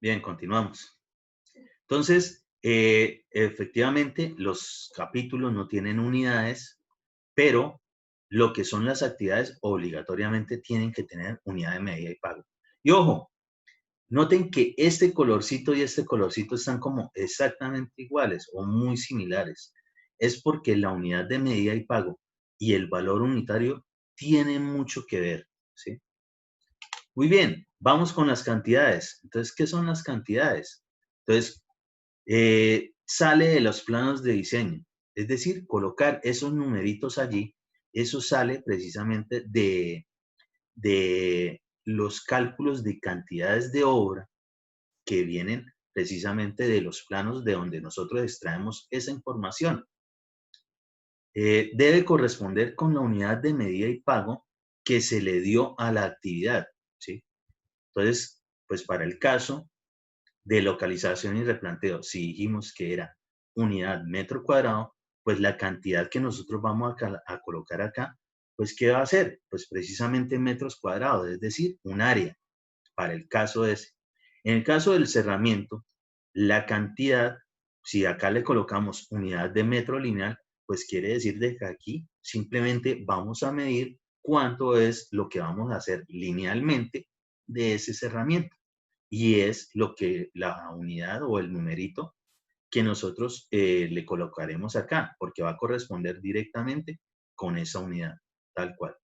Bien, continuamos. Entonces, efectivamente, los capítulos no tienen unidades, pero lo que son las actividades obligatoriamente tienen que tener unidad de medida y pago. Y ojo, noten que este colorcito y este colorcito están como exactamente iguales o muy similares. Es porque la unidad de medida y pago y el valor unitario tienen mucho que ver, ¿sí? Muy bien, vamos con las cantidades. Entonces, ¿qué son las cantidades? Entonces, sale de los planos de diseño. Es decir, colocar esos numeritos allí, eso sale precisamente de los cálculos de cantidades de obra que vienen precisamente de los planos de donde nosotros extraemos esa información. Debe corresponder con la unidad de medida y pago que se le dio a la actividad, ¿sí? Entonces, pues para el caso de localización y replanteo, si dijimos que era unidad metro cuadrado, pues la cantidad que nosotros vamos a colocar acá, pues ¿qué va a ser? Pues precisamente metros cuadrados, es decir, un área para el caso ese. En el caso del cerramiento, la cantidad, si acá le colocamos unidad de metro lineal, pues quiere decir de que aquí simplemente vamos a medir cuánto es lo que vamos a hacer linealmente de ese cerramiento. Y es lo que la unidad o el numerito que nosotros le colocaremos acá, porque va a corresponder directamente con esa unidad, tal cual.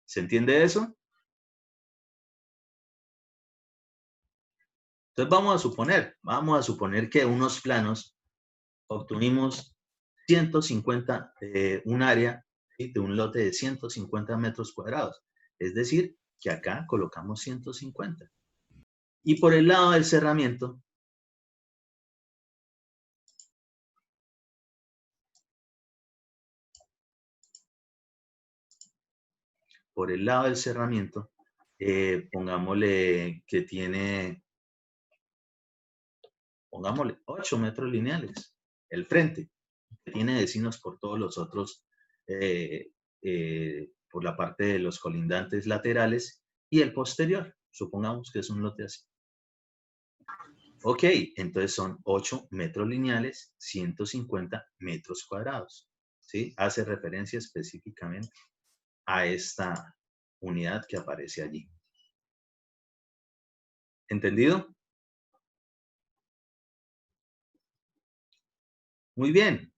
¿Se entiende eso? Entonces vamos a suponer que unos planos obtuvimos 150, un área, ¿sí?, de un lote de 150 metros cuadrados. Es decir, que acá colocamos 150. Y por el lado del cerramiento, pongámosle que tiene, pongámosle 8 metros lineales, el frente, que tiene vecinos por todos los otros, por la parte de los colindantes laterales y el posterior. Supongamos que es un lote así. Ok, entonces son 8 metros lineales, 150 metros cuadrados. ¿Sí? Hace referencia específicamente a esta unidad que aparece allí. ¿Entendido? Muy bien.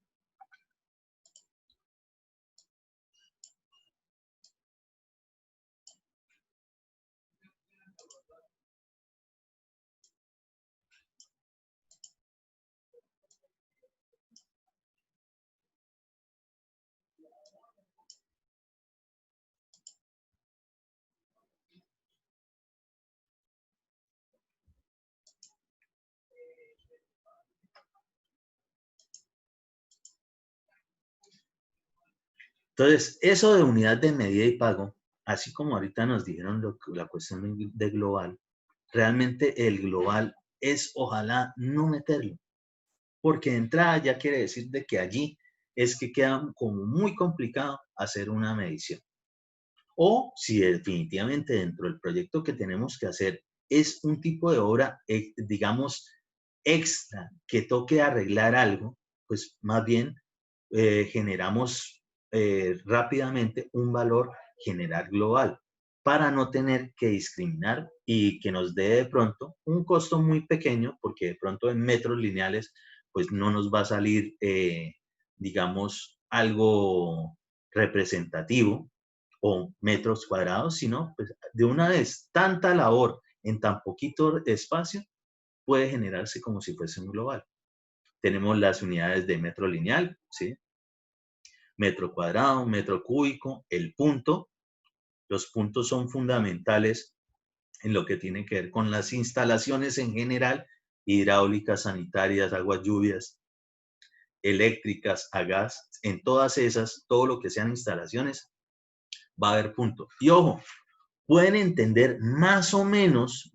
Entonces, eso de unidad de medida y pago, así como ahorita nos dijeron la cuestión de global, realmente el global es ojalá no meterlo, porque de entrada ya quiere decir de que allí es que queda como muy complicado hacer una medición. O si definitivamente dentro del proyecto que tenemos que hacer es un tipo de obra, digamos, extra, que toque arreglar algo, pues más bien generamos rápidamente un valor general global para no tener que discriminar y que nos dé de pronto un costo muy pequeño, porque de pronto en metros lineales pues no nos va a salir, digamos, algo representativo o metros cuadrados, sino pues de una vez tanta labor en tan poquito espacio puede generarse como si fuese un global. Tenemos las unidades de metro lineal, ¿sí? Metro cuadrado, metro cúbico, el punto. Los puntos son fundamentales en lo que tiene que ver con las instalaciones en general, hidráulicas, sanitarias, aguas lluvias, eléctricas, a gas, en todas esas, todo lo que sean instalaciones, va a haber punto. Y ojo, pueden entender más o menos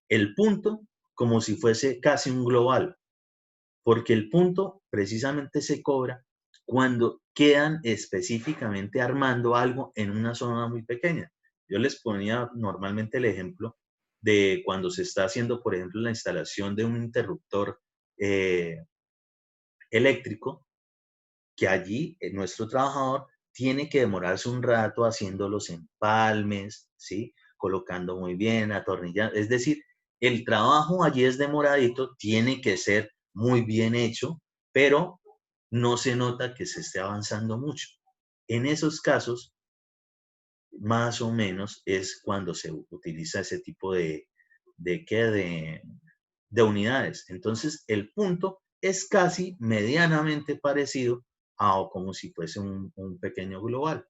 el punto como si fuese casi un global, porque el punto precisamente se cobra cuando quedan específicamente armando algo en una zona muy pequeña. Yo les ponía normalmente el ejemplo de cuando se está haciendo, por ejemplo, la instalación de un interruptor eh, eléctrico, que allí nuestro trabajador tiene que demorarse un rato haciendo los empalmes, ¿sí? Colocando muy bien, atornillando. Es decir, el trabajo allí es demoradito, tiene que ser muy bien hecho, pero no se nota que se esté avanzando mucho. En esos casos, más o menos es cuando se utiliza ese tipo de, ¿qué? De unidades. Entonces, el punto es casi medianamente parecido a o como si fuese un pequeño global.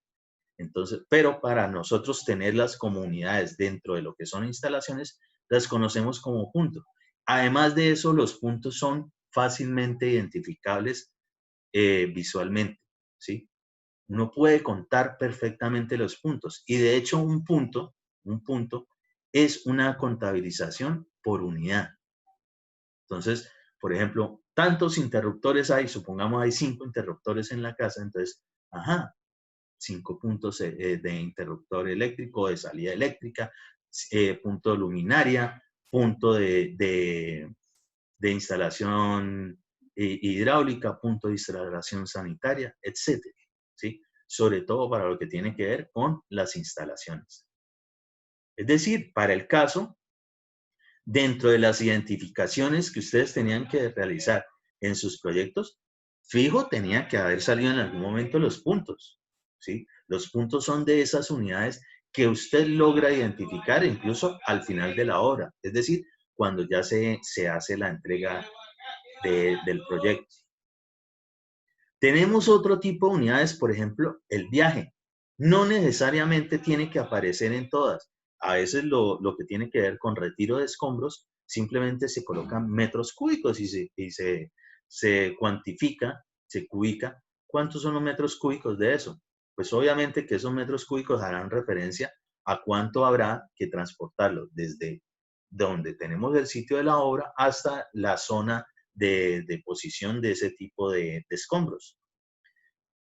Entonces, pero para nosotros tenerlas como unidades dentro de lo que son instalaciones, las conocemos como punto. Además de eso, los puntos son fácilmente identificables visualmente, ¿sí? Uno puede contar perfectamente los puntos y de hecho un punto es una contabilización por unidad. Entonces, por ejemplo, tantos interruptores hay, supongamos hay 5 interruptores en la casa, entonces, ajá, 5 puntos de interruptor eléctrico, de salida eléctrica, punto de luminaria, punto de instalación hidráulica, punto de instalación sanitaria, etcétera, ¿sí? Sobre todo para lo que tiene que ver con las instalaciones. Es decir, para el caso dentro de las identificaciones que ustedes tenían que realizar en sus proyectos, fijo, tenía que haber salido en algún momento los puntos, ¿sí? Los puntos son de esas unidades que usted logra identificar incluso al final de la obra, es decir, cuando ya se hace la entrega del proyecto. Tenemos otro tipo de unidades, por ejemplo, el viaje. No necesariamente tiene que aparecer en todas. A veces lo que tiene que ver con retiro de escombros, simplemente se colocan metros cúbicos y se cuantifica, se cubica. ¿Cuántos son los metros cúbicos de eso? Pues obviamente que esos metros cúbicos harán referencia a cuánto habrá que transportarlo desde donde tenemos el sitio de la obra hasta la zona de deposición de ese tipo de escombros.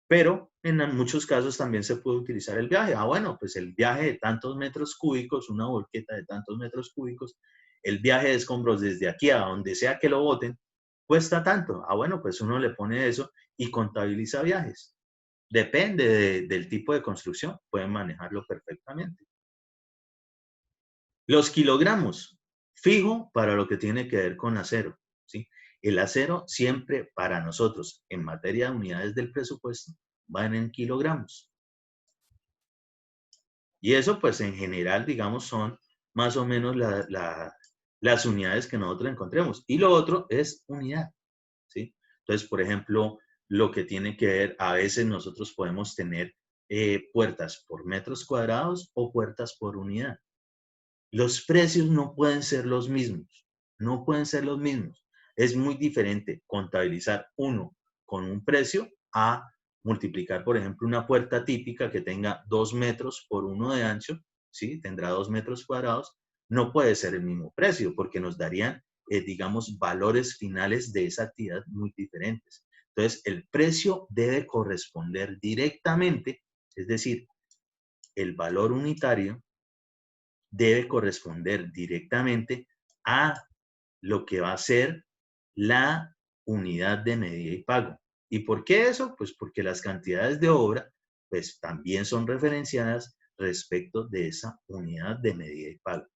Pero en muchos casos también se puede utilizar el viaje. Ah, bueno, pues el viaje de tantos metros cúbicos, una volqueta de tantos metros cúbicos, el viaje de escombros desde aquí a donde sea que lo boten, cuesta tanto. Ah, bueno, pues uno le pone eso y contabiliza viajes. Depende del tipo de construcción, pueden manejarlo perfectamente. Los kilogramos, fijo para lo que tiene que ver con acero, ¿sí? El acero siempre para nosotros, en materia de unidades del presupuesto, van en kilogramos. Y eso, pues en general, digamos, son más o menos las unidades que nosotros encontremos. Y lo otro es unidad, ¿sí? Entonces, por ejemplo, lo que tiene que ver, a veces nosotros podemos tener puertas por metros cuadrados o puertas por unidad. Los precios no pueden ser los mismos, no pueden ser los mismos. Es muy diferente contabilizar uno con un precio a multiplicar, por ejemplo, una puerta típica que tenga 2 metros por 1 de ancho, ¿sí? Tendrá 2 metros cuadrados, no puede ser el mismo precio porque nos darían, digamos, valores finales de esa actividad muy diferentes. Entonces, el precio debe corresponder directamente, es decir, el valor unitario debe corresponder directamente a lo que va a ser la unidad de medida y pago. ¿Y por qué eso? Pues porque las cantidades de obra pues también son referenciadas respecto de esa unidad de medida y pago.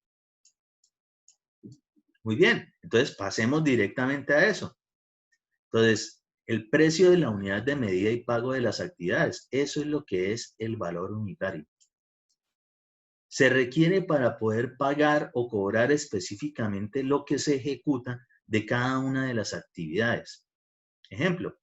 Muy bien, entonces pasemos directamente a eso. Entonces, el precio de la unidad de medida y pago de las actividades, eso es lo que es el valor unitario. Se requiere para poder pagar o cobrar específicamente lo que se ejecuta de cada una de las actividades. Ejemplo,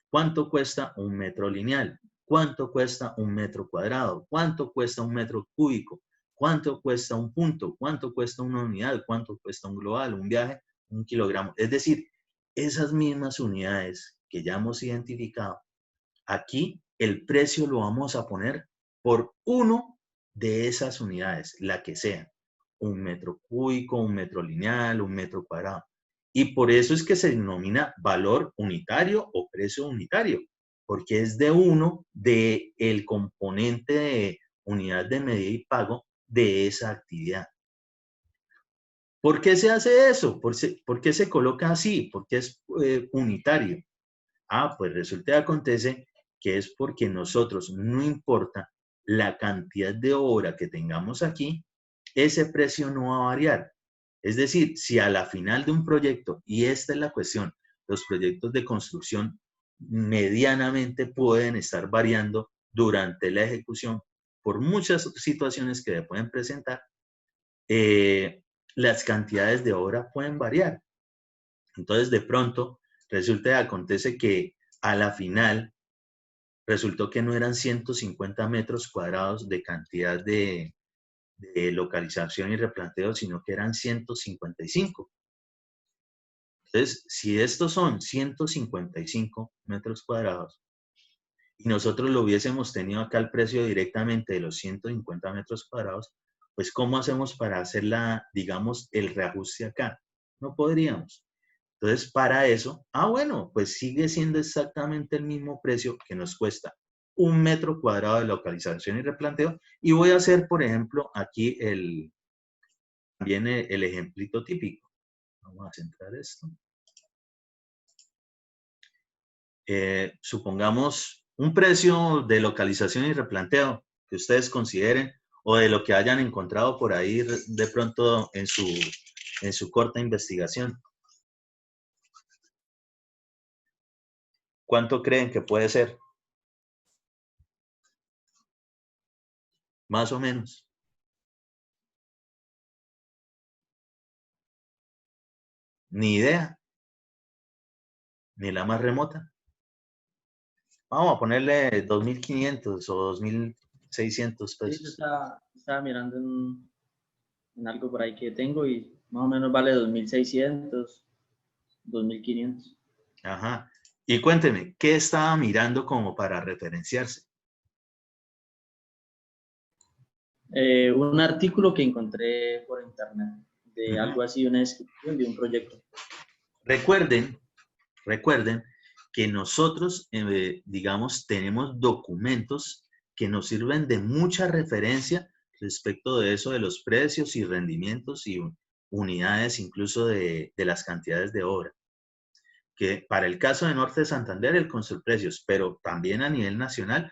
¿cuánto cuesta un metro lineal? ¿Cuánto cuesta un metro cuadrado? ¿Cuánto cuesta un metro cúbico? ¿Cuánto cuesta un punto? ¿Cuánto cuesta una unidad? ¿Cuánto cuesta un global, un viaje, un kilogramo? Es decir, esas mismas unidades que ya hemos identificado, aquí el precio lo vamos a poner por uno de esas unidades, la que sea. Un metro cúbico, un metro lineal, un metro cuadrado. Y por eso es que se denomina valor unitario o precio unitario, porque es de uno del componente de unidad de medida y pago de esa actividad. ¿Por qué se hace eso? ¿Por qué se coloca así? ¿Por qué es unitario? Pues resulta y acontece que es porque nosotros, no importa la cantidad de obra que tengamos aquí, ese precio no va a variar. Es decir, si a la final de un proyecto, y esta es la cuestión, los proyectos de construcción medianamente pueden estar variando durante la ejecución por muchas situaciones que se pueden presentar, las cantidades de obra pueden variar. Entonces, de pronto, resulta y acontece que a la final resultó que no eran 150 metros cuadrados de cantidad de localización y replanteo, sino que eran 155. Entonces, si estos son 155 metros cuadrados y nosotros lo hubiésemos tenido acá el precio directamente de los 150 metros cuadrados, pues ¿cómo hacemos para hacer digamos, el reajuste acá? No podríamos. Entonces, para eso, bueno, pues sigue siendo exactamente el mismo precio que nos cuesta un metro cuadrado de localización y replanteo. Y voy a hacer, por ejemplo, aquí también el ejemplito típico. Vamos a centrar esto. Supongamos un precio de localización y replanteo que ustedes consideren o de lo que hayan encontrado por ahí de pronto en su corta investigación. ¿Cuánto creen que puede ser? Más o menos. Ni idea, ni la más remota. Vamos a ponerle 2.500 o 2.600 Sí, yo pesos. estaba mirando en algo por ahí que tengo y más o menos vale 2.600, 2.500. Ajá. Y cuénteme, ¿qué estaba mirando como para referenciarse? Un artículo que encontré por internet de Ujú. algo así, una descripción de un proyecto. Recuerden que nosotros, digamos, tenemos documentos que nos sirven de mucha referencia respecto de eso de los precios y rendimientos y unidades incluso de las cantidades de obra. Que para el caso de Norte de Santander, el Construprecios, pero también a nivel nacional,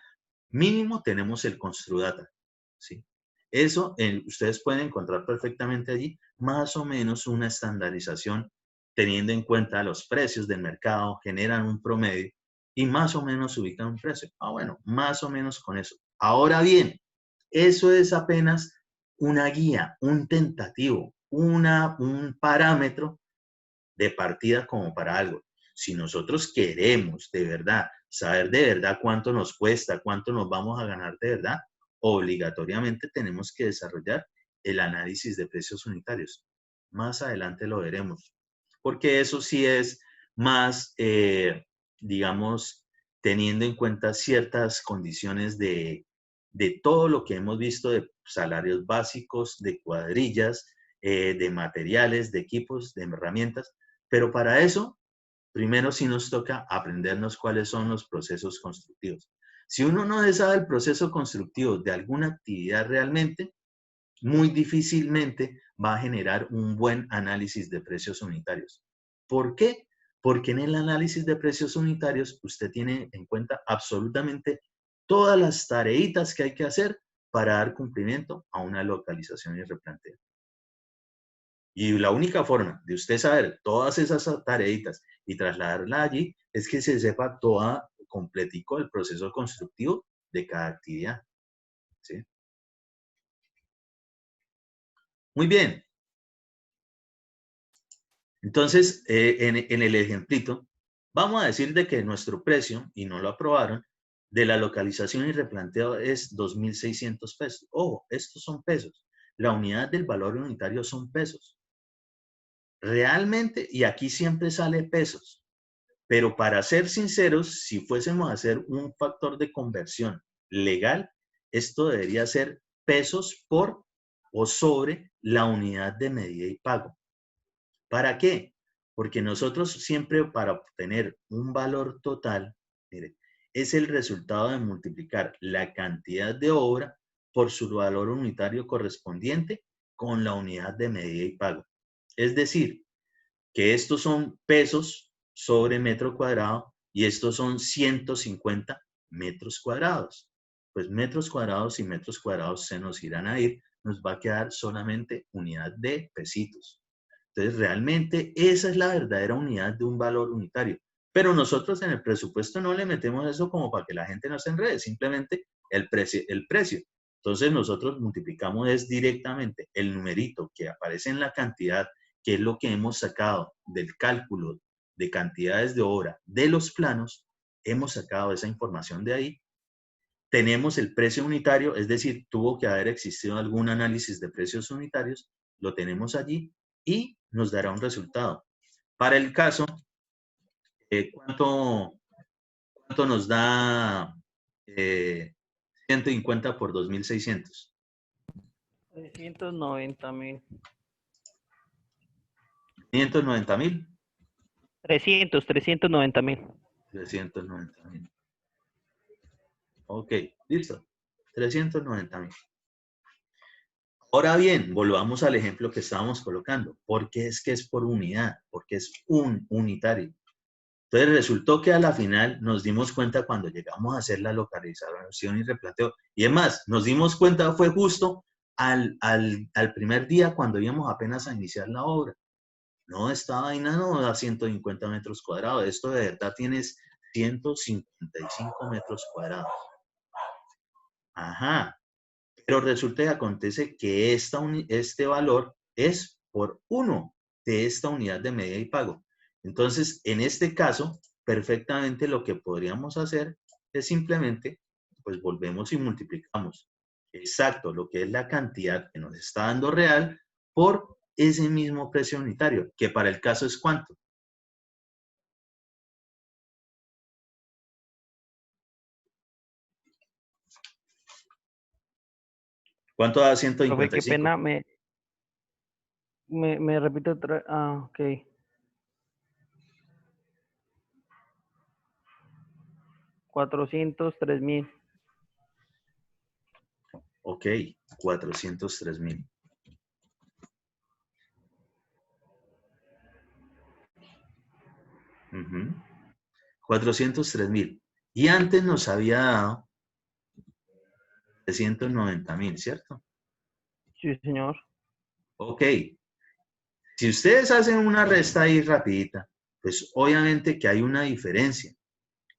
mínimo tenemos el Construdata, ¿sí? Eso ustedes pueden encontrar perfectamente allí más o menos una estandarización teniendo en cuenta los precios del mercado, generan un promedio y más o menos ubican un precio. Bueno, más o menos con eso. Ahora bien, eso es apenas una guía, un tentativo, un parámetro de partida como para algo. Si nosotros queremos de verdad saber de verdad cuánto nos cuesta, cuánto nos vamos a ganar de verdad, obligatoriamente tenemos que desarrollar el análisis de precios unitarios. Más adelante lo veremos, porque eso sí es más, digamos, teniendo en cuenta ciertas condiciones de todo lo que hemos visto de salarios básicos, de cuadrillas, de materiales, de equipos, de herramientas. Pero para eso, primero sí nos toca aprendernos cuáles son los procesos constructivos. Si uno no sabe el proceso constructivo de alguna actividad realmente, muy difícilmente va a generar un buen análisis de precios unitarios. ¿Por qué? Porque en el análisis de precios unitarios usted tiene en cuenta absolutamente todas las tareitas que hay que hacer para dar cumplimiento a una localización y replanteo. Y la única forma de usted saber todas esas tareitas y trasladarla allí es que se sepa toda completico el proceso constructivo de cada actividad. ¿Sí? Muy bien. Entonces, en el ejemplito, vamos a decir de que nuestro precio, y no lo aprobaron, de la localización y replanteo es 2.600 pesos. Ojo, estos son pesos. La unidad del valor unitario son pesos. Realmente, y aquí siempre sale pesos. Pero para ser sinceros, si fuésemos a hacer un factor de conversión legal, esto debería ser pesos por o sobre la unidad de medida y pago. ¿Para qué? Porque nosotros siempre para obtener un valor total, mire, es el resultado de multiplicar la cantidad de obra por su valor unitario correspondiente con la unidad de medida y pago. Es decir, que estos son pesos sobre metro cuadrado y estos son 150 metros cuadrados. Pues metros cuadrados y metros cuadrados se nos irán a ir, nos va a quedar solamente unidad de pesitos. Entonces, realmente esa es la verdadera unidad de un valor unitario. Pero nosotros en el presupuesto no le metemos eso como para que la gente no se enrede, simplemente el precio, el precio. Entonces, nosotros multiplicamos es directamente el numerito que aparece en la cantidad, que es lo que hemos sacado del cálculo de cantidades de obra de los planos, hemos sacado esa información de ahí. Tenemos el precio unitario, es decir, tuvo que haber existido algún análisis de precios unitarios, lo tenemos allí y nos dará un resultado. Para el caso, ¿cuánto nos da 150 por 2.600? 390.000. 590.000. 390.000. 390.000. Ok, listo. 390.000. Ahora bien, volvamos al ejemplo que estábamos colocando. ¿Por qué es que es por unidad? Porque es un unitario. Entonces resultó que a la final nos dimos cuenta cuando llegamos a hacer la localización y replanteo. Y además, nos dimos cuenta fue justo al primer día cuando íbamos apenas a iniciar la obra. No, esta vaina no da 150 metros cuadrados. Esto de verdad tienes 155 metros cuadrados. Ajá. Pero resulta y acontece que este valor es por 1 de esta unidad de medida y pago. Entonces, en este caso, perfectamente lo que podríamos hacer es simplemente, pues volvemos y multiplicamos exacto lo que es la cantidad que nos está dando real por ese mismo precio unitario, que para el caso es ¿cuánto? ¿Cuánto da Profe, qué 155? pena, me repito otra. Ok. 403.000. Ok, 403.000. Uh-huh. 403.000. Y antes nos había dado 390.000, ¿cierto? Sí, señor. Ok. Si ustedes hacen una resta ahí rapidita, pues obviamente que hay una diferencia.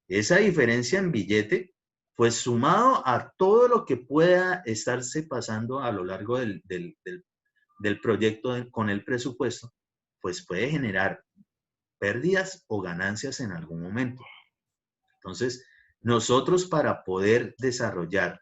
Esa diferencia en billete, pues sumado a todo lo que pueda estarse pasando a lo largo del proyecto con el presupuesto, pues puede generar pérdidas o ganancias en algún momento. Entonces, nosotros para poder desarrollar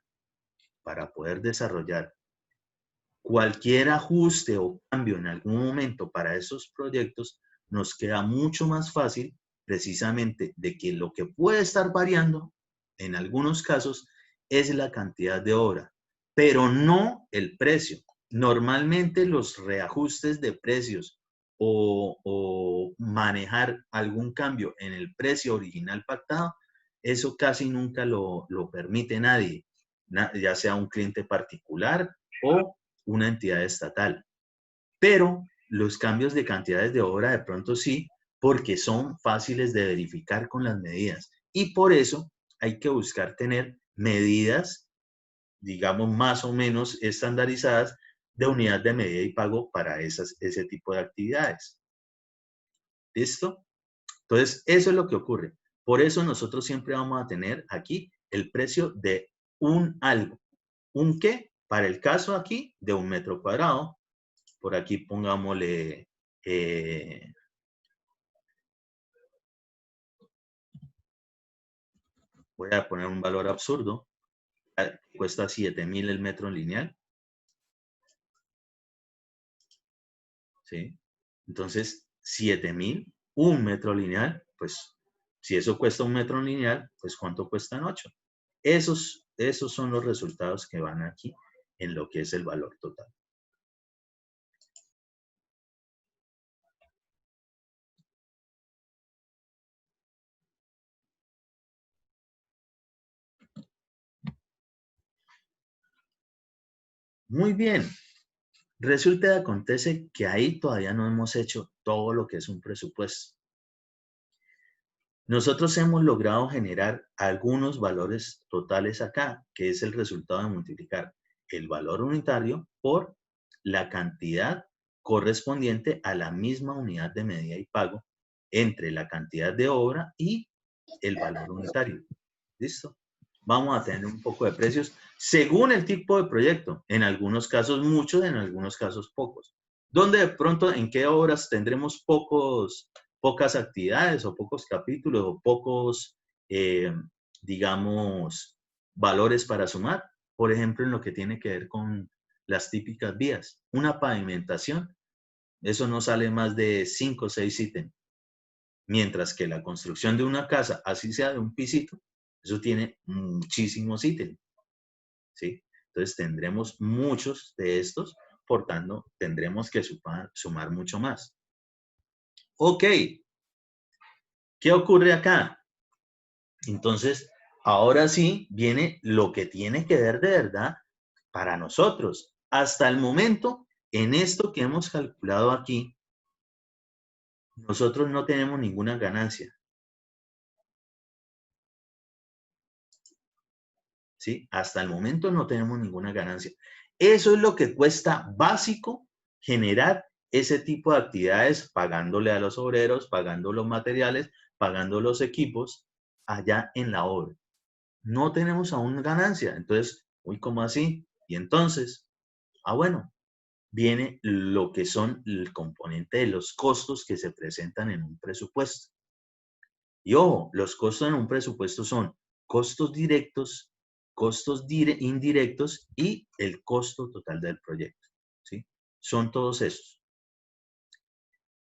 cualquier ajuste o cambio en algún momento para esos proyectos, nos queda mucho más fácil precisamente de que lo que puede estar variando en algunos casos es la cantidad de obra, pero no el precio. Normalmente los reajustes de precios o manejar algún cambio en el precio original pactado, eso casi nunca lo permite nadie, ya sea un cliente particular o una entidad estatal. Pero los cambios de cantidades de obra de pronto sí, porque son fáciles de verificar con las medidas. Y por eso hay que buscar tener medidas, digamos, más o menos estandarizadas de unidad de medida y pago para ese tipo de actividades. ¿Listo? Entonces, eso es lo que ocurre. Por eso nosotros siempre vamos a tener aquí el precio de un algo. ¿Un qué? Para el caso aquí de 1 metro cuadrado. Por aquí pongámosle voy a poner un valor absurdo. Cuesta 7.000 el metro lineal. ¿Sí? Entonces, 7.000, un metro lineal, pues si eso cuesta un metro lineal, pues ¿cuánto cuestan 8? Esos son los resultados que van aquí en lo que es el valor total. Muy bien. Resulta y acontece que ahí todavía no hemos hecho todo lo que es un presupuesto. Nosotros hemos logrado generar algunos valores totales acá, que es el resultado de multiplicar el valor unitario por la cantidad correspondiente a la misma unidad de medida y pago entre la cantidad de obra y el valor unitario. ¿Listo? Vamos a tener un poco de precios según el tipo de proyecto. En algunos casos muchos, en algunos casos pocos. Donde de pronto, ¿en qué obras tendremos pocas actividades o pocos capítulos o pocos, digamos, valores para sumar? Por ejemplo, en lo que tiene que ver con las típicas vías. Una pavimentación, eso no sale más de 5 o 6 ítems. Mientras que la construcción de una casa, así sea de un pisito, eso tiene muchísimos ítems, ¿sí? Entonces tendremos muchos de estos, por tanto, tendremos que sumar mucho más. Ok, ¿qué ocurre acá? Entonces, ahora sí viene lo que tiene que ver de verdad para nosotros. Hasta el momento, en esto que hemos calculado aquí, nosotros no tenemos ninguna ganancia. ¿Sí? Hasta el momento no tenemos ninguna ganancia. Eso es lo que cuesta básico generar ese tipo de actividades, pagándole a los obreros, pagando los materiales, pagando los equipos allá en la obra. No tenemos aún ganancia. Entonces, uy, ¿cómo así? Y entonces, bueno, viene lo que son el componente de los costos que se presentan en un presupuesto. Y ojo, los costos en un presupuesto son costos directos, costos indirectos y el costo total del proyecto. ¿Sí? Son todos esos.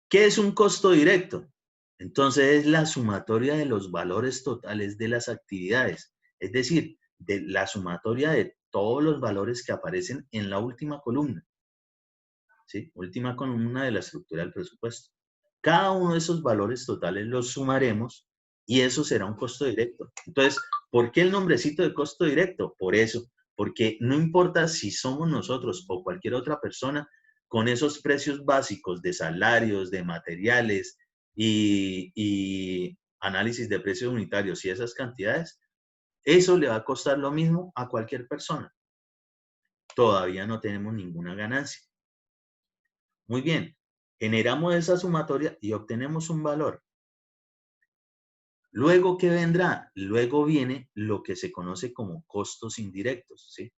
¿Qué es un costo directo? Entonces es la sumatoria de los valores totales de las actividades, es decir, de la sumatoria de todos los valores que aparecen en la última columna. ¿Sí? Última columna de la estructura del presupuesto. Cada uno de esos valores totales los sumaremos y eso será un costo directo. Entonces, ¿por qué el nombrecito de costo directo? Por eso, porque no importa si somos nosotros o cualquier otra persona, con esos precios básicos de salarios, de materiales y análisis de precios unitarios y esas cantidades, eso le va a costar lo mismo a cualquier persona. Todavía no tenemos ninguna ganancia. Muy bien, generamos esa sumatoria y obtenemos un valor. Luego, ¿qué vendrá? Luego viene lo que se conoce como costos indirectos, ¿sí?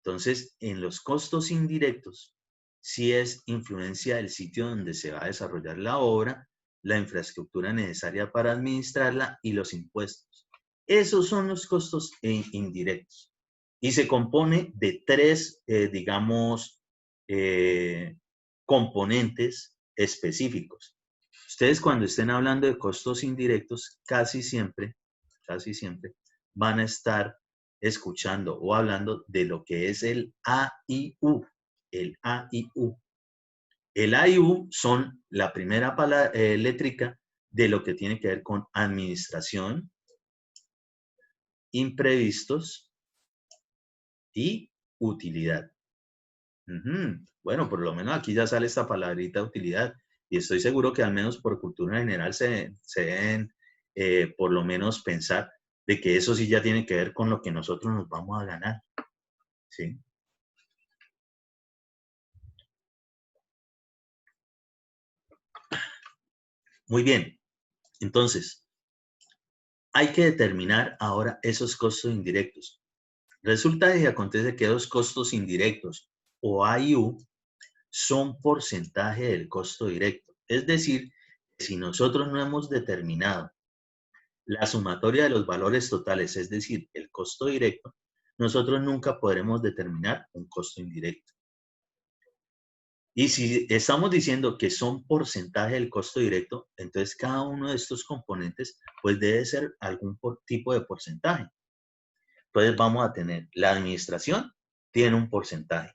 Entonces, en los costos indirectos, sí es influencia del sitio donde se va a desarrollar la obra, la infraestructura necesaria para administrarla y los impuestos. Esos son los costos indirectos. Y se compone de tres, digamos, componentes específicos. Ustedes cuando estén hablando de costos indirectos, casi siempre van a estar escuchando o hablando de lo que es el AIU. El AIU. El AIU son la primera létrica de lo que tiene que ver con administración, imprevistos y utilidad. Bueno, por lo menos aquí ya sale esta palabrita utilidad y estoy seguro que al menos por cultura general se deben por lo menos pensar de que eso sí ya tiene que ver con lo que nosotros nos vamos a ganar. ¿Sí? Muy bien. Entonces, hay que determinar ahora esos costos indirectos. Resulta y acontece que los costos indirectos o AIU son porcentaje del costo directo. Es decir, si nosotros no hemos determinado la sumatoria de los valores totales, es decir, el costo directo, nosotros nunca podremos determinar un costo indirecto. Y si estamos diciendo que son porcentaje del costo directo, entonces cada uno de estos componentes pues debe ser algún tipo de porcentaje. Entonces vamos a tener la administración, tiene un porcentaje.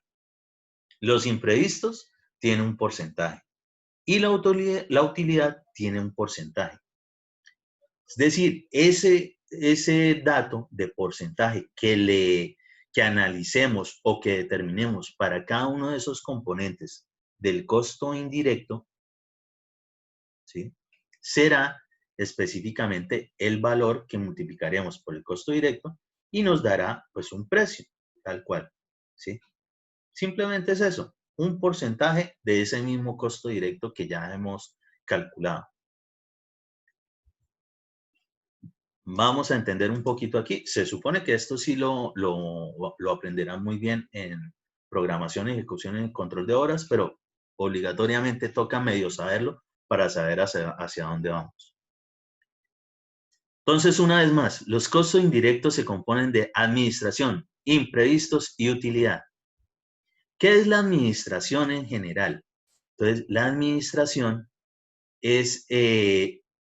Los imprevistos tienen un porcentaje. Y la utilidad tiene un porcentaje. Es decir, ese dato de porcentaje que analicemos o que determinemos para cada uno de esos componentes del costo indirecto, ¿sí?, será específicamente el valor que multiplicaremos por el costo directo y nos dará pues un precio, tal cual, ¿sí? Simplemente es eso, un porcentaje de ese mismo costo directo que ya hemos calculado. Vamos a entender un poquito aquí. Se supone que esto sí lo aprenderán muy bien en programación, ejecución y control de horas, pero obligatoriamente toca medio saberlo para saber hacia dónde vamos. Entonces, una vez más, los costos indirectos se componen de administración, imprevistos y utilidad. ¿Qué es la administración en general? Entonces, la administración es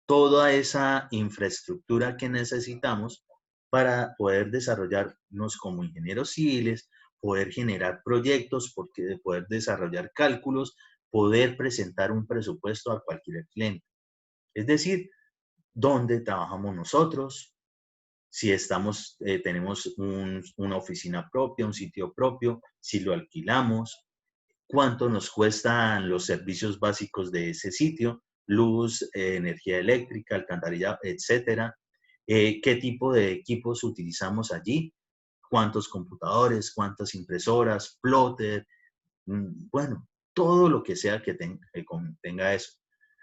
toda esa infraestructura que necesitamos para poder desarrollarnos como ingenieros civiles, poder generar proyectos, poder desarrollar cálculos, poder presentar un presupuesto a cualquier cliente. Es decir, dónde trabajamos nosotros, si tenemos una oficina propia, un sitio propio, si lo alquilamos, cuánto nos cuestan los servicios básicos de ese sitio, luz, energía eléctrica, alcantarillado, etcétera, qué tipo de equipos utilizamos allí, cuántos computadores, cuántas impresoras, plotter, bueno, todo lo que sea que tenga eso.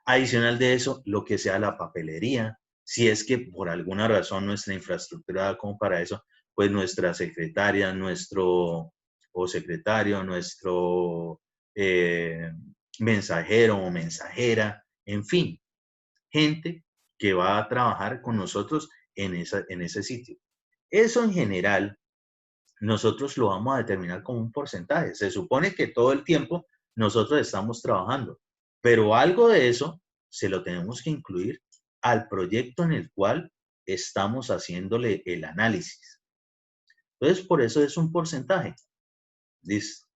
Adicional de eso, lo que sea la papelería, si es que por alguna razón nuestra infraestructura da como para eso, pues nuestra secretaria, nuestro secretario, nuestro mensajero o mensajera, en fin, gente que va a trabajar con nosotros en ese sitio. Eso en general, nosotros lo vamos a determinar como un porcentaje. Se supone que todo el tiempo nosotros estamos trabajando, pero algo de eso se lo tenemos que incluir al proyecto en el cual estamos haciéndole el análisis. Entonces, por eso es un porcentaje. Listo.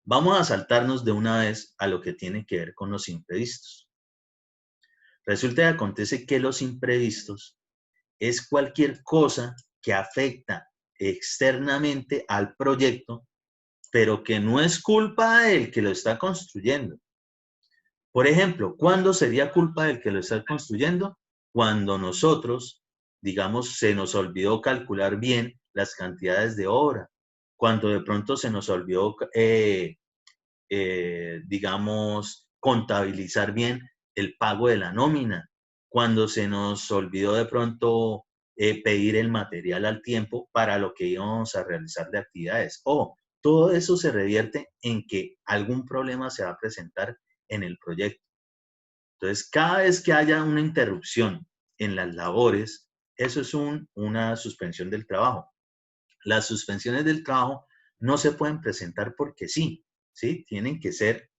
Vamos a saltarnos de una vez a lo que tiene que ver con los imprevistos. Resulta que acontece que los imprevistos es cualquier cosa que afecta externamente al proyecto, pero que no es culpa del que lo está construyendo. Por ejemplo, ¿cuándo sería culpa del que lo está construyendo? Cuando nosotros, digamos, se nos olvidó calcular bien las cantidades de obra, cuando de pronto se nos olvidó, digamos, contabilizar bien el pago de la nómina, cuando se nos olvidó de pronto pedir el material al tiempo para lo que íbamos a realizar de actividades. Todo eso se revierte en que algún problema se va a presentar en el proyecto. Entonces, cada vez que haya una interrupción en las labores, eso es una suspensión del trabajo. Las suspensiones del trabajo no se pueden presentar porque sí, ¿sí? Tienen que ser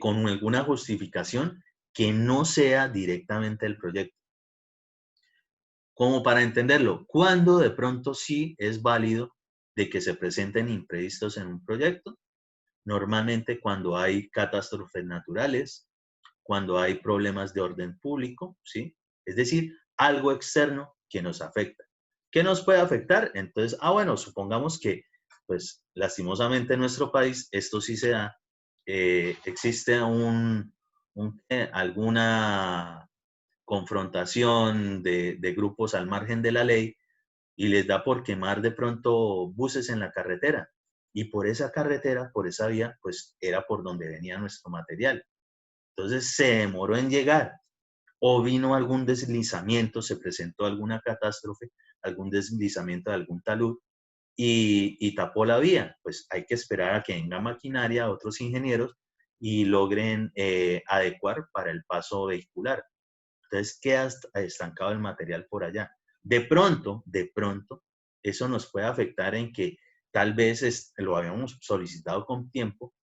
con alguna justificación que no sea directamente el proyecto. Como para entenderlo, ¿cuándo de pronto sí es válido de que se presenten imprevistos en un proyecto? Normalmente cuando hay catástrofes naturales, cuando hay problemas de orden público, ¿sí? Es decir, algo externo que nos afecta. ¿Qué nos puede afectar? Entonces, bueno, supongamos que, pues, lastimosamente en nuestro país esto sí se da, existe alguna confrontación de grupos al margen de la ley y les da por quemar de pronto buses en la carretera. Y por esa carretera, por esa vía, pues era por donde venía nuestro material. Entonces se demoró en llegar o vino algún deslizamiento, se presentó alguna catástrofe, algún deslizamiento de algún talud y tapó la vía. Pues hay que esperar a que venga maquinaria, otros ingenieros y logren adecuar para el paso vehicular. Entonces queda estancado el material por allá. De pronto, eso nos puede afectar en que tal vez lo habíamos solicitado con tiempo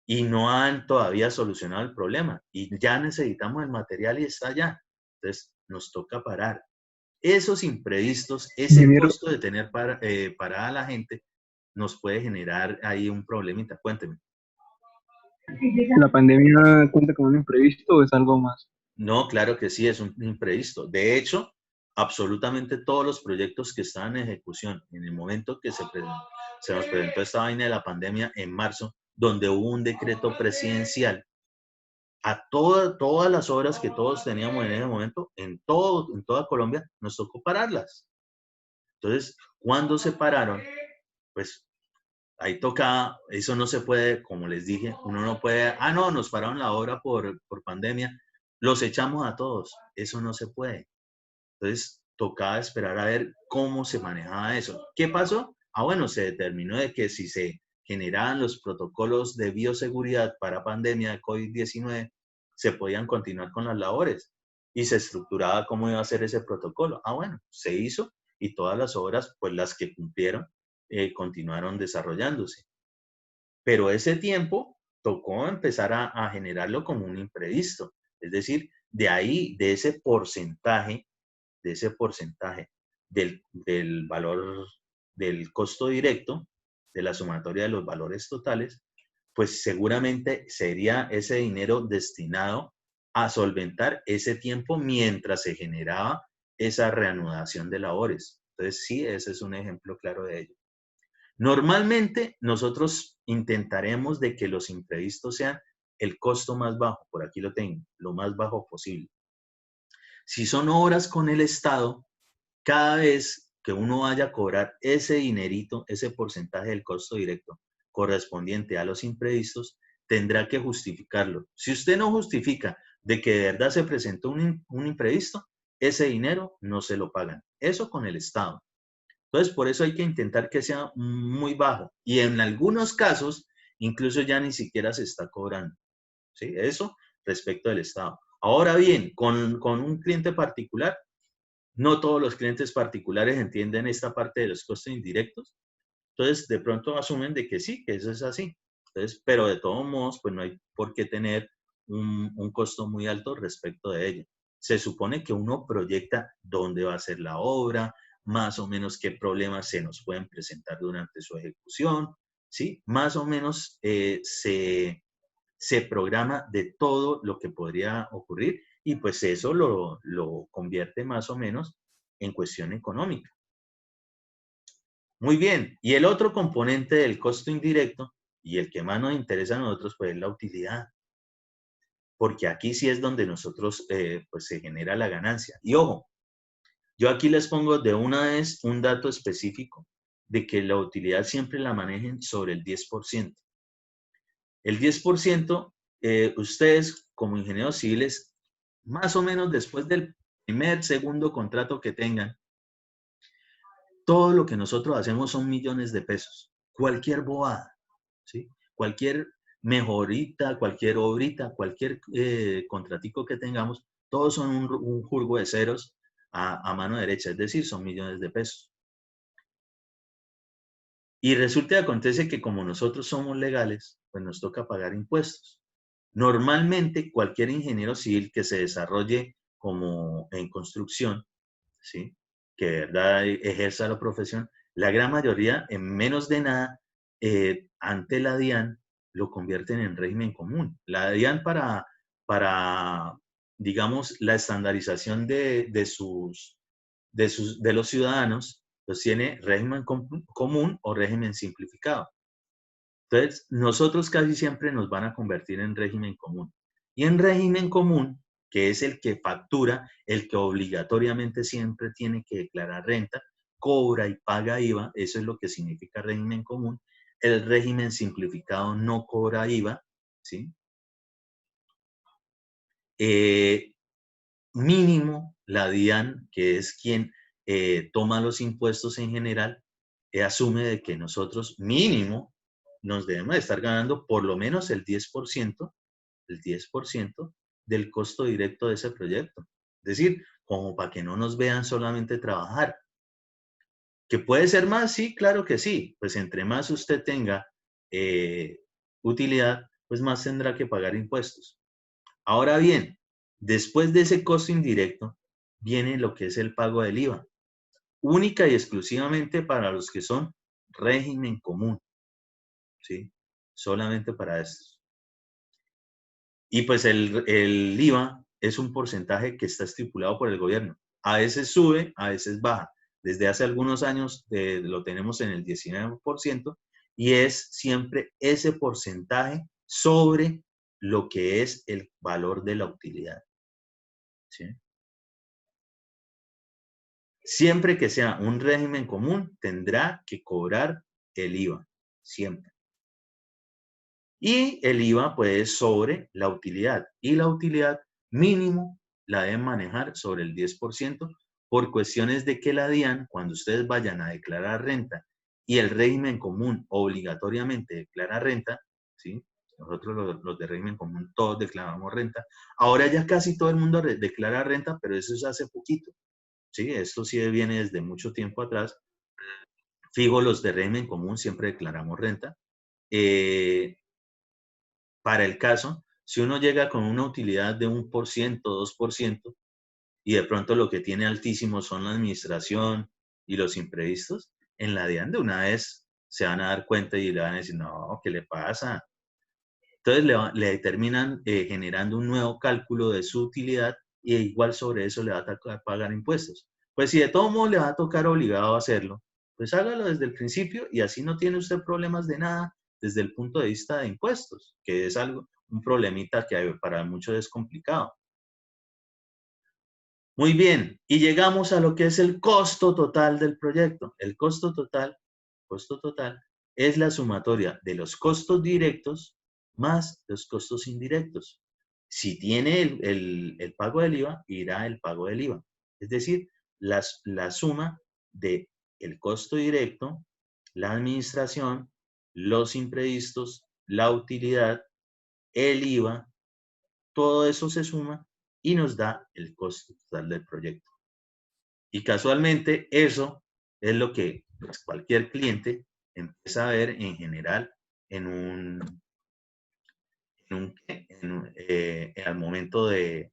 y no han todavía solucionado el problema y ya necesitamos el material y está allá. Entonces nos toca parar. Esos imprevistos, ese Ingeniero, costo de tener parada a la gente nos puede generar ahí un problemita. Cuénteme. ¿la pandemia cuenta como un imprevisto o es algo más? No, claro que sí, es un imprevisto. De hecho, absolutamente todos los proyectos que estaban en ejecución en el momento que se nos presentó esta vaina de la pandemia en marzo, donde hubo un decreto presidencial, a todas las obras que todos teníamos en ese momento, en toda Colombia, nos tocó pararlas. Entonces, cuando se pararon, pues ahí toca, eso no se puede, como les dije, uno no puede, no, nos pararon la obra por pandemia, los echamos a todos, eso no se puede. Entonces, tocaba esperar a ver cómo se manejaba eso. ¿Qué pasó? Bueno, se determinó de que si se generaban los protocolos de bioseguridad para pandemia de COVID-19, se podían continuar con las labores y se estructuraba cómo iba a ser ese protocolo. Bueno, se hizo y todas las obras, pues las que cumplieron, continuaron desarrollándose. Pero ese tiempo tocó empezar a generarlo como un imprevisto. Es decir, de ahí, de ese porcentaje del valor del costo directo, de la sumatoria de los valores totales, pues seguramente sería ese dinero destinado a solventar ese tiempo mientras se generaba esa reanudación de labores. Entonces, sí, ese es un ejemplo claro de ello. Normalmente nosotros intentaremos de que los imprevistos sean el costo más bajo, por aquí lo tengo, lo más bajo posible. Si son obras con el Estado, cada vez que uno vaya a cobrar ese dinerito, ese porcentaje del costo directo correspondiente a los imprevistos, tendrá que justificarlo. Si usted no justifica de que de verdad se presentó un imprevisto, ese dinero no se lo pagan. Eso con el Estado. Entonces, por eso hay que intentar que sea muy bajo. Y en algunos casos, incluso ya ni siquiera se está cobrando. ¿Sí? Eso respecto del Estado. Ahora bien, con un cliente particular, no todos los clientes particulares entienden esta parte de los costos indirectos. Entonces, de pronto asumen de que sí, que eso es así. Entonces, pero de todos modos, pues no hay por qué tener un costo muy alto respecto de ello. Se supone que uno proyecta dónde va a ser la obra, más o menos qué problemas se nos pueden presentar durante su ejecución, ¿sí? Más o menos se programa de todo lo que podría ocurrir y pues eso lo convierte más o menos en cuestión económica. Muy bien, y el otro componente del costo indirecto y el que más nos interesa a nosotros pues es la utilidad, porque aquí sí es donde nosotros pues se genera la ganancia. Y ojo, yo aquí les pongo de una vez un dato específico de que la utilidad siempre la manejen sobre el 10%. El 10%, ustedes como ingenieros civiles, más o menos después del segundo contrato que tengan, todo lo que nosotros hacemos son millones de pesos. Cualquier bobada, ¿sí? Cualquier mejorita, cualquier obrita, cualquier contratico que tengamos, todos son un jurgo de ceros a mano derecha, es decir, son millones de pesos. Y resulta y acontece que como nosotros somos legales, pues nos toca pagar impuestos. Normalmente cualquier ingeniero civil que se desarrolle como en construcción, ¿sí?, que de verdad ejerza la profesión, la gran mayoría en menos de nada, ante la DIAN, lo convierten en régimen común. La DIAN para digamos, la estandarización de los ciudadanos, pues tiene régimen común o régimen simplificado. Entonces, nosotros casi siempre nos van a convertir en régimen común. Y en régimen común, que es el que factura, el que obligatoriamente siempre tiene que declarar renta, cobra y paga IVA, eso es lo que significa régimen común. El régimen simplificado no cobra IVA, ¿sí? Mínimo, la DIAN, que es quien toma los impuestos en general, asume de que nosotros mínimo nos debemos de estar ganando por lo menos el 10% del costo directo de ese proyecto. Es decir, como para que no nos vean solamente trabajar. ¿Que puede ser más? Sí, claro que sí. Pues entre más usted tenga utilidad, pues más tendrá que pagar impuestos. Ahora bien, después de ese costo indirecto, viene lo que es el pago del IVA. Única y exclusivamente para los que son régimen común. ¿Sí? Solamente para estos. Y pues el IVA es un porcentaje que está estipulado por el gobierno. A veces sube, a veces baja. Desde hace algunos años lo tenemos en el 19% y es siempre ese porcentaje sobre lo que es el valor de la utilidad. ¿Sí? Siempre que sea un régimen común, tendrá que cobrar el IVA. Siempre. Y el IVA pues sobre la utilidad. Y la utilidad mínimo la deben manejar sobre el 10% por cuestiones de que la DIAN, cuando ustedes vayan a declarar renta y el régimen común obligatoriamente declara renta, ¿sí? Nosotros los de régimen común todos declaramos renta. Ahora ya casi todo el mundo declara renta, pero eso es hace poquito. ¿Sí? Esto sí viene desde mucho tiempo atrás. Fijo, los de régimen común siempre declaramos renta. Para el caso, si uno llega con una utilidad de 1%, 2%, y de pronto lo que tiene altísimo son la administración y los imprevistos, en la DIAN de una vez se van a dar cuenta y le van a decir, no, ¿qué le pasa? Entonces le terminan generando un nuevo cálculo de su utilidad y igual sobre eso le va a tocar pagar impuestos. Pues si de todo modo le va a tocar obligado a hacerlo, pues hágalo desde el principio y así no tiene usted problemas de nada desde el punto de vista de impuestos, que es un problemita que para muchos es complicado. Muy bien, y llegamos a lo que es el costo total del proyecto. El costo total es la sumatoria de los costos directos más los costos indirectos. Si tiene el pago del IVA, irá el pago del IVA. Es decir, la suma de el costo directo, la administración, los imprevistos, la utilidad, el IVA, todo eso se suma y nos da el costo total del proyecto. Y casualmente eso es lo que pues, cualquier cliente empieza a ver en general al momento de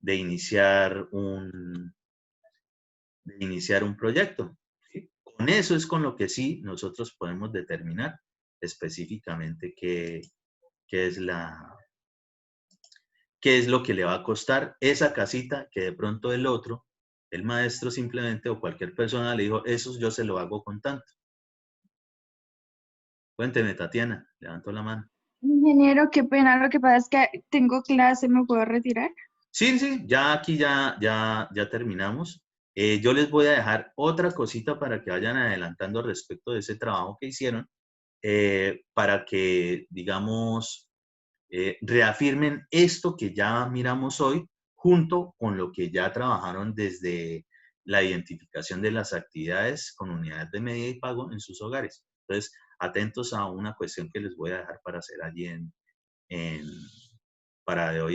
iniciar un proyecto. ¿Sí? Con eso es con lo que sí nosotros podemos determinar específicamente qué es lo que le va a costar esa casita que de pronto el maestro simplemente o cualquier persona le dijo, eso yo se lo hago con tanto. Cuénteme, Tatiana, levantó la mano. Ingeniero, qué pena, lo que pasa es que tengo clase, ¿me puedo retirar? Sí, ya aquí ya terminamos. Yo les voy a dejar otra cosita para que vayan adelantando respecto de ese trabajo que hicieron, para que, digamos, reafirmen esto que ya miramos hoy, junto con lo que ya trabajaron desde la identificación de las actividades con unidades de medida y pago en sus hogares. Entonces, atentos a una cuestión que les voy a dejar para hacer allí para de hoy.